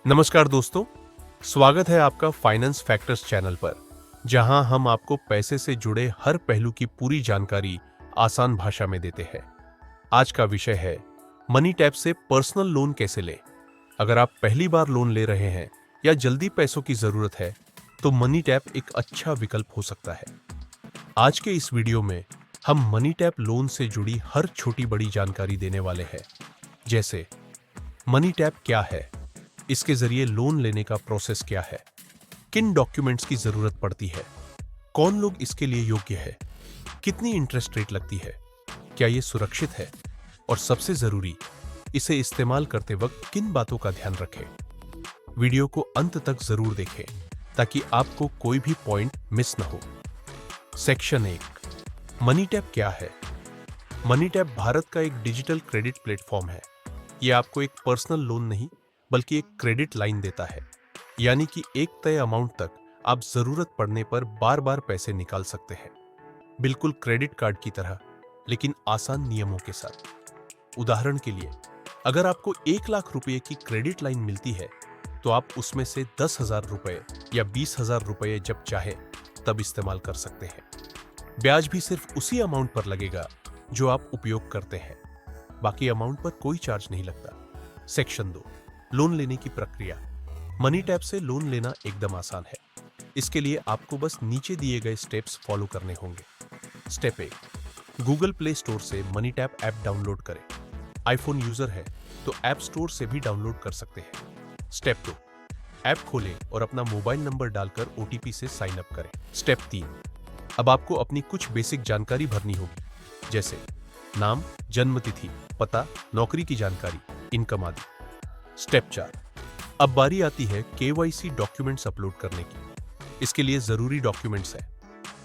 नमस्कार दोस्तों, स्वागत है आपका फाइनेंस फैक्टर्स चैनल पर, जहां हम आपको पैसे से जुड़े हर पहलू की पूरी जानकारी आसान भाषा में देते हैं। आज का विषय है मनी टैप से पर्सनल लोन कैसे लें। अगर आप पहली बार लोन ले रहे हैं या जल्दी पैसों की जरूरत है, तो मनी टैप एक अच्छा विकल्प हो सकता है। आज के इस वीडियो में हम मनी टैप लोन से जुड़ी हर छोटी बड़ी जानकारी देने वाले हैं, जैसे मनी टैप क्या है, इसके जरिए लोन लेने का प्रोसेस क्या है, किन डॉक्यूमेंट्स की जरूरत पड़ती है, कौन लोग इसके लिए योग्य है, कितनी इंटरेस्ट रेट लगती है, क्या ये सुरक्षित है, और सबसे जरूरी, इसे इस्तेमाल करते वक्त किन बातों का ध्यान रखें। वीडियो को अंत तक जरूर देखें ताकि आपको कोई भी पॉइंट मिस न हो। सेक्शन 1, मनी टैप क्या है। मनी टैप भारत का एक डिजिटल क्रेडिट प्लेटफॉर्म है। यह आपको एक पर्सनल लोन नहीं बल्कि एक क्रेडिट लाइन देता है, यानी कि एक तय अमाउंट तक आप जरूरत पड़ने पर बार बार पैसे निकाल सकते हैं, बिल्कुल क्रेडिट कार्ड की तरह, लेकिन आसान नियमों के साथ। उदाहरण के लिए, अगर आपको 1 लाख रुपए की क्रेडिट लाइन मिलती है, तो आप उसमें से 10,000 रुपए या 20,000 रुपए जब चाहे तब इस्तेमाल कर सकते हैं। ब्याज भी सिर्फ उसी अमाउंट पर लगेगा जो आप उपयोग करते हैं, बाकी अमाउंट पर कोई चार्ज नहीं लगता। सेक्शन 2, लोन लेने की प्रक्रिया। मनी टैप से लोन लेना एकदम आसान है। इसके लिए आपको बस नीचे दिए गए स्टेप्स फॉलो करने होंगे। स्टेप 1, गूगल प्ले स्टोर से मनी टैप ऐप डाउनलोड करें। आईफोन यूजर है तो ऐप स्टोर से भी डाउनलोड कर सकते हैं। स्टेप 2, ऐप खोलें और अपना मोबाइल नंबर डालकर ओटीपी से साइन अप करें। स्टेप 3, अब आपको अपनी कुछ बेसिक जानकारी भरनी होगी, जैसे नाम, जन्मतिथि, पता, नौकरी की जानकारी, इनकम आदि। स्टेप 4, अब बारी आती है केवाईसी डॉक्यूमेंट्स अपलोड करने की। इसके लिए जरूरी डॉक्यूमेंट्स हैं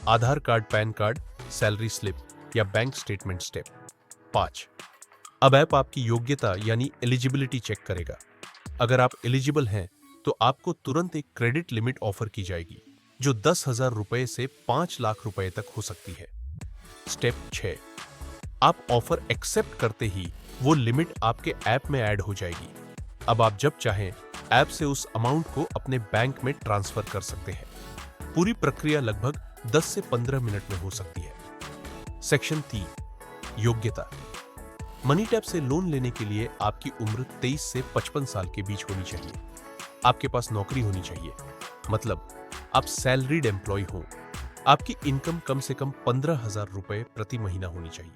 Aadhaar card, pan card, salary slip या बैंक स्टेटमेंट। स्टेप 5, अब ऐप आपकी योग्यता यानी एलिजिबिलिटी चेक करेगा। अगर आप एलिजिबल हैं तो आपको तुरंत एक क्रेडिट लिमिट ऑफर की जाएगी, जो 10,000 रुपए से 5 लाख रुपए तक हो सकती है। स्टेप 6, आप ऑफर एक्सेप्ट करते ही वो लिमिट आपके ऐप में ऐड हो जाएगी। अब आप जब चाहें ऐप से उस अमाउंट को अपने बैंक में ट्रांसफर कर सकते हैं। पूरी प्रक्रिया लगभग 10 से 15 मिनट में हो सकती है। सेक्शन 3, योग्यता। मनी टैप से लोन लेने के लिए आपकी उम्र 23 से 55 साल के बीच होनी चाहिए। आपके पास नौकरी होनी चाहिए, मतलब आप सैलरीड एम्प्लॉय हो। आपकी इनकम कम से कम 15,000 रुपए प्रति महीना होनी चाहिए।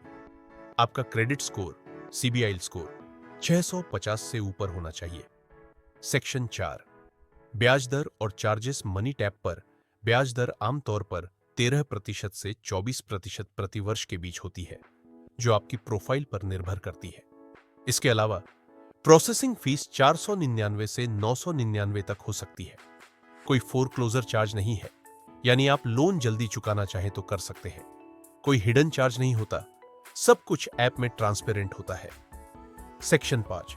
आपका क्रेडिट स्कोर, सीबीआई स्कोर 650 से ऊपर होना चाहिए। सेक्शन 4, ब्याज दर और चार्जेस। मनी टैप पर ब्याज दर आमतौर पर 13% से 24% प्रति वर्ष के बीच होती है, जो आपकी प्रोफाइल पर निर्भर करती है। इसके अलावा प्रोसेसिंग फीस 499 से 999 तक हो सकती है। कोई फोरक्लोजर चार्ज नहीं है, यानी आप लोन जल्दी चुकाना चाहें तो कर सकते हैं। कोई हिडन चार्ज नहीं होता, सब कुछ ऐप में ट्रांसपेरेंट होता है। सेक्शन 5,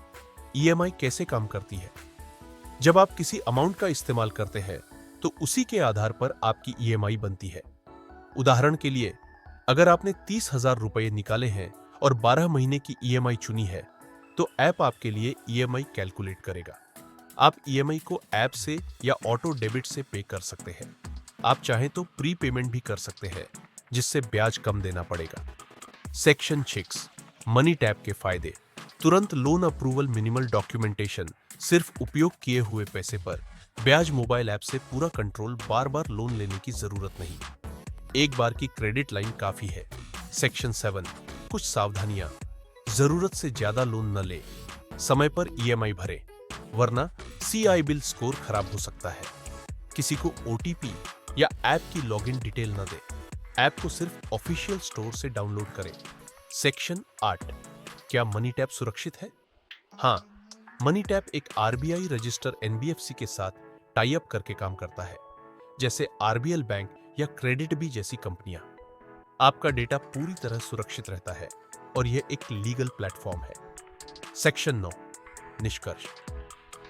ईएमआई कैसे काम करती है। जब आप किसी अमाउंट का इस्तेमाल करते हैं तो उसी के आधार पर आपकी ईएमआई बनती है। उदाहरण के लिए, अगर आपने 30,000 रुपए निकाले हैं और 12 महीने की ईएमआई चुनी है, तो ऐप आपके लिए ईएमआई कैलकुलेट करेगा। आप ईएमआई को ऐप से या ऑटो डेबिट से पे कर सकते हैं। आप चाहें तो प्री पेमेंट भी कर सकते हैं, जिससे ब्याज कम देना पड़ेगा। सेक्शन 6, मनी टैप के फायदे। तुरंत लोन अप्रूवल, मिनिमल डॉक्यूमेंटेशन, सिर्फ उपयोग किए हुए पैसे पर ब्याज, मोबाइल ऐप से पूरा कंट्रोल, बार बार लोन लेने की जरूरत नहीं, एक बार की क्रेडिट लाइन काफी है। सेक्शन 7, कुछ सावधानियां। जरूरत से ज्यादा लोन न ले, समय पर ईएमआई भरें, वरना सीआई बिल स्कोर खराब हो सकता है। किसी को ओटीपी या ऐप की लॉगिन डिटेल न दे। ऐप को सिर्फ ऑफिशियल स्टोर से डाउनलोड करें। सेक्शन 8, क्या मनी टैप सुरक्षित है? हाँ, मनी टैप एक आरबीआई रजिस्टर एनबीएफसी के साथ टाई अप करके काम करता है, जैसे आरबीएल बैंक या क्रेडिट बी जैसी कंपनियां। आपका डेटा पूरी तरह सुरक्षित रहता है और यह एक लीगल प्लेटफॉर्म है। सेक्शन 9, निष्कर्ष।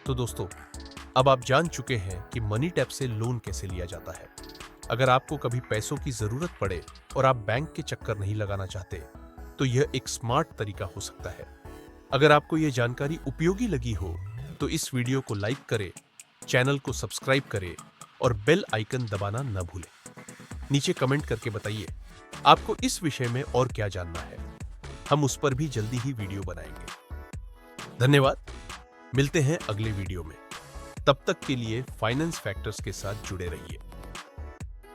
तो दोस्तों, अब आप जान चुके हैं कि मनी टैप से लोन कैसे लिया जाता है। अगर आपको कभी पैसों की जरूरत पड़े और आप बैंक के चक्कर नहीं लगाना चाहते, तो यह एक स्मार्ट तरीका हो सकता है। अगर आपको यह जानकारी उपयोगी लगी हो तो इस वीडियो को लाइक करें, चैनल को सब्सक्राइब करें और बेल आइकन दबाना न भूलें। नीचे कमेंट करके बताइए आपको इस विषय में और क्या जानना है। हम उस पर भी जल्दी ही वीडियो बनाएंगे। धन्यवाद। मिलते हैं अगले वीडियो में। तब तक के लिए फाइनेंस फैक्टर्स के साथ जुड़े रहिए।